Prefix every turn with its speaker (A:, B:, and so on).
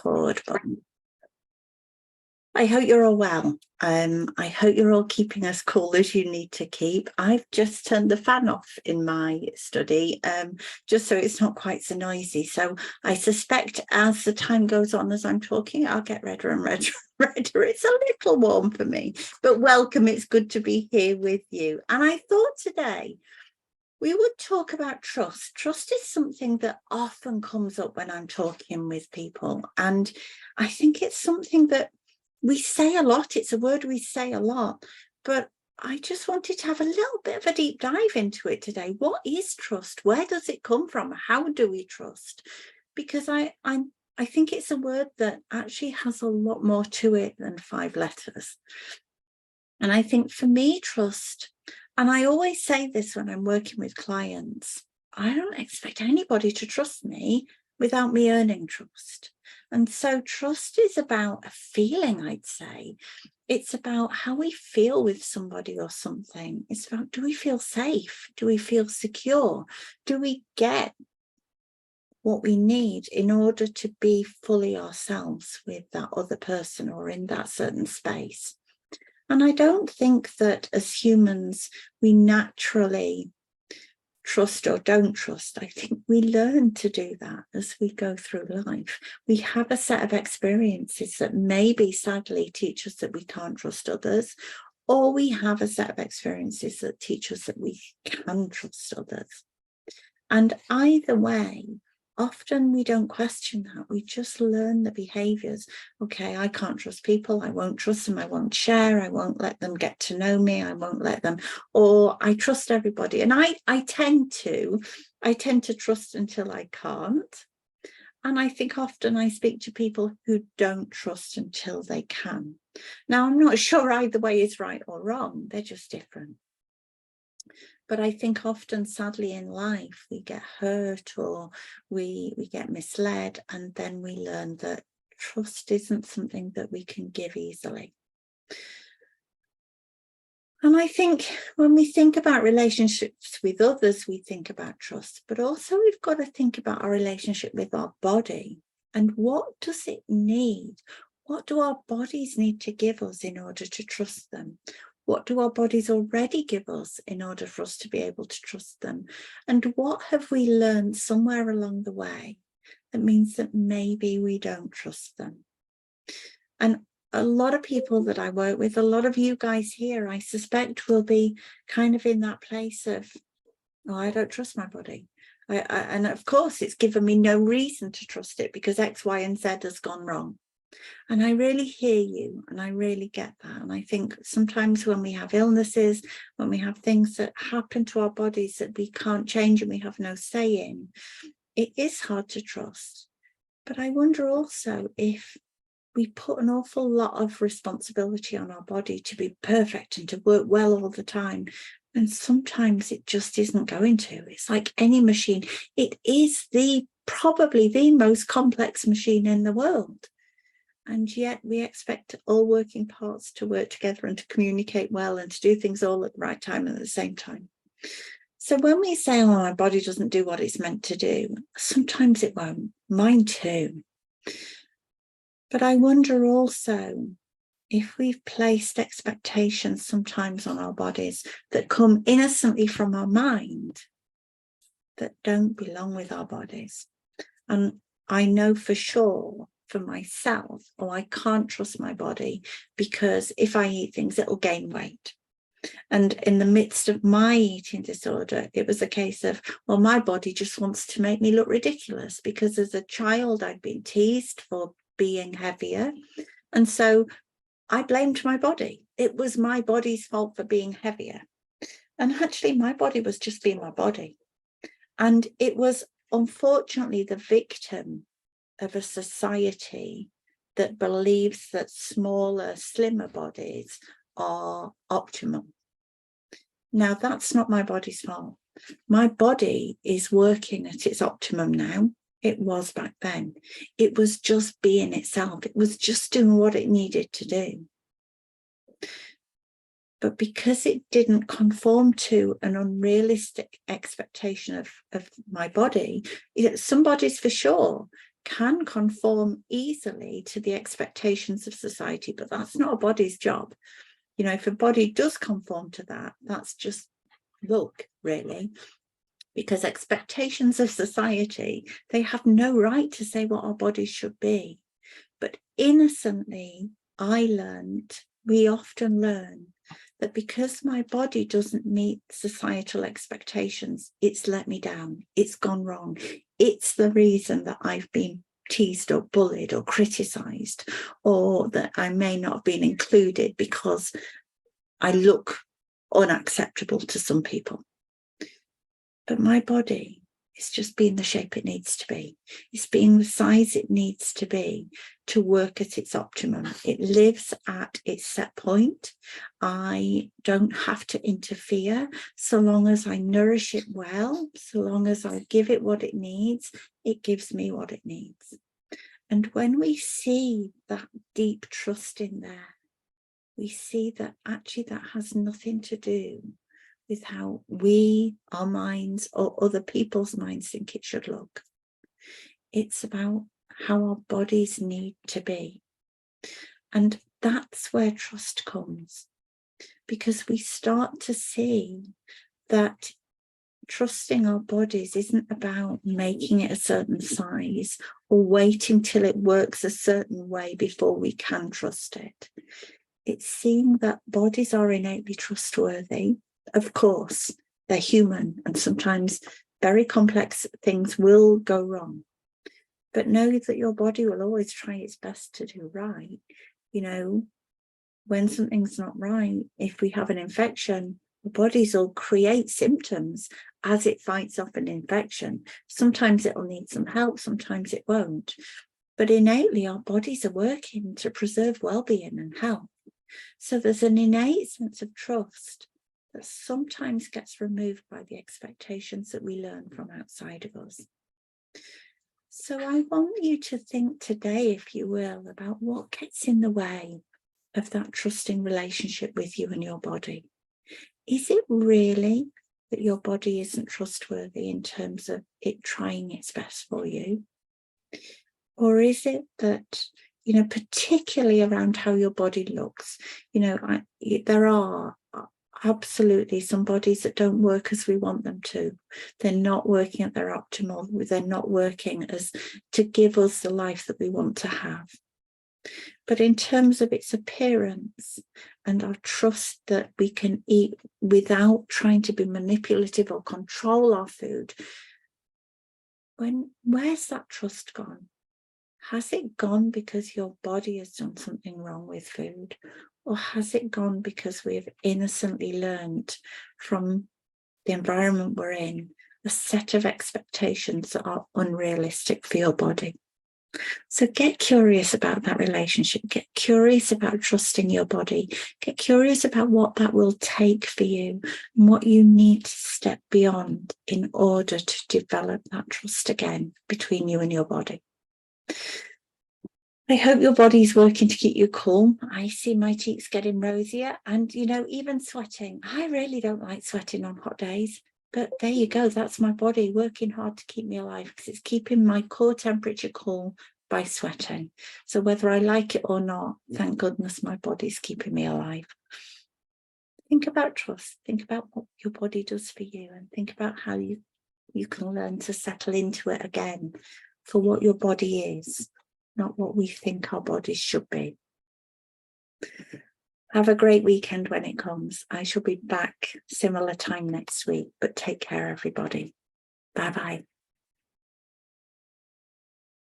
A: record button. I hope you're all well. I hope you're all keeping as cool as you need to keep. I've just turned the fan off in my study, just so it's not quite so noisy. So I suspect as the time goes on, as I'm talking, I'll get redder and redder and redder. It's a little warm for me, but welcome. It's good to be here with you. And I thought today we would talk about trust. Trust is something that often comes up when I'm talking with people. And I think it's something that we say a lot. It's a word we say a lot, but I just wanted to have a little bit of a deep dive into it today. What is trust? Where does it come from? How do we trust? Because I think it's a word that actually has a lot more to it than 5 letters. And I think for me, trust, and I always say this when I'm working with clients, I don't expect anybody to trust me without me earning trust. And so trust is about a feeling, I'd say. It's about how we feel with somebody or something. It's about, do we feel safe? Do we feel secure? Do we get what we need in order to be fully ourselves with that other person or in that certain space? And I don't think that as humans, we naturally trust or don't trust. I think we learn to do that as we go through life. We have a set of experiences that maybe sadly teach us that we can't trust others, or we have a set of experiences that teach us that we can trust others. And either way, often we don't question that. We just learn the behaviors. Okay, I can't trust people. I won't trust them. I won't share. I won't let them get to know me. I won't let them, or I trust everybody. And I tend to trust until I can't. And I think often I speak to people who don't trust until they can. Now, I'm not sure either way is right or wrong. They're just different. But I think often, sadly, in life, we get hurt or we get misled, and then we learn that trust isn't something that we can give easily. And I think when we think about relationships with others, we think about trust, but also we've got to think about our relationship with our body. And what does it need? What do our bodies need to give us in order to trust them? What do our bodies already give us in order for us to be able to trust them? And what have we learned somewhere along the way that means that maybe we don't trust them? And a lot of people that I work with, a lot of you guys here, I suspect will be kind of in that place of, oh, I don't trust my body. And of course, it's given me no reason to trust it because X, Y, and Z has gone wrong. And I really hear you, and I really get that. And I think sometimes when we have illnesses, when we have things that happen to our bodies that we can't change and we have no say in, it is hard to trust. But I wonder also if we put an awful lot of responsibility on our body to be perfect and to work well all the time. And sometimes it just isn't going to. It's like any machine. It is probably the most complex machine in the world. And yet we expect all working parts to work together and to communicate well and to do things all at the right time and at the same time. So when we say, oh, my body doesn't do what it's meant to do, sometimes it won't. Mine too. But I wonder also if we've placed expectations sometimes on our bodies that come innocently from our mind that don't belong with our bodies. And I know for sure for myself, oh, I can't trust my body because if I eat things, it'll gain weight. And in the midst of my eating disorder, it was a case of, well, my body just wants to make me look ridiculous because as a child, I'd been teased for being heavier. And so I blamed my body. It was my body's fault for being heavier. And actually, my body was just being my body. And it was unfortunately the victim of a society that believes that smaller, slimmer bodies are optimal. Now, that's not my body's fault. My body is working at its optimum now. It was back then. It was just being itself. It was just doing what it needed to do. But because it didn't conform to an unrealistic expectation of my body, some bodies for sure can conform easily to the expectations of society, but that's not a body's job. You know, if a body does conform to that, that's just luck, really, because expectations of society, they have no right to say what our bodies should be. But innocently, we often learn that because my body doesn't meet societal expectations, it's let me down, it's gone wrong. It's the reason that I've been teased or bullied or criticized, or that I may not have been included because I look unacceptable to some people. But my body is just being the shape it needs to be. It's being the size it needs to be to work at its optimum. It lives at its set point. I don't have to interfere. So long as I nourish it well, so long as I give it what it needs, it gives me what it needs. And when we see that deep trust in there, we see that actually that has nothing to do with how we, our minds, or other people's minds think it should look. It's about how our bodies need to be. And that's where trust comes, because we start to see that trusting our bodies isn't about making it a certain size or waiting till it works a certain way before we can trust it. It's seeing that bodies are innately trustworthy. Of course, they're human, and sometimes very complex things will go wrong. But know that your body will always try its best to do right. You know, when something's not right, if we have an infection, the bodies will create symptoms as it fights off an infection. Sometimes it will need some help, sometimes it won't. But innately, our bodies are working to preserve well-being and health. So there's an innate sense of trust that sometimes gets removed by the expectations that we learn from outside of us. So I want you to think today, if you will, about what gets in the way of that trusting relationship with you and your body. Is it really that your body isn't trustworthy in terms of it trying its best for you? Or is it that, you know, particularly around how your body looks, you know, there are absolutely some bodies that don't work as we want them to. They're not working at their optimal. They're not working as to give us the life that we want to have. But in terms of its appearance and our trust that we can eat without trying to be manipulative or control our food, where's that trust gone? Has it gone because your body has done something wrong with food? Or has it gone because we have innocently learned from the environment we're in a set of expectations that are unrealistic for your body? So get curious about that relationship. Get curious about trusting your body. Get curious about what that will take for you and what you need to step beyond in order to develop that trust again between you and your body. I hope your body's working to keep you calm. I see my cheeks getting rosier, and, you know, even sweating. I really don't like sweating on hot days, but there you go. That's my body working hard to keep me alive, because it's keeping my core temperature cool by sweating. So whether I like it or not, thank goodness my body's keeping me alive. Think about trust. Think about what your body does for you, and think about how you can learn to settle into it again for what your body is, not what we think our bodies should be. Have a great weekend when it comes. I shall be back similar time next week, but take care, everybody. Bye-bye.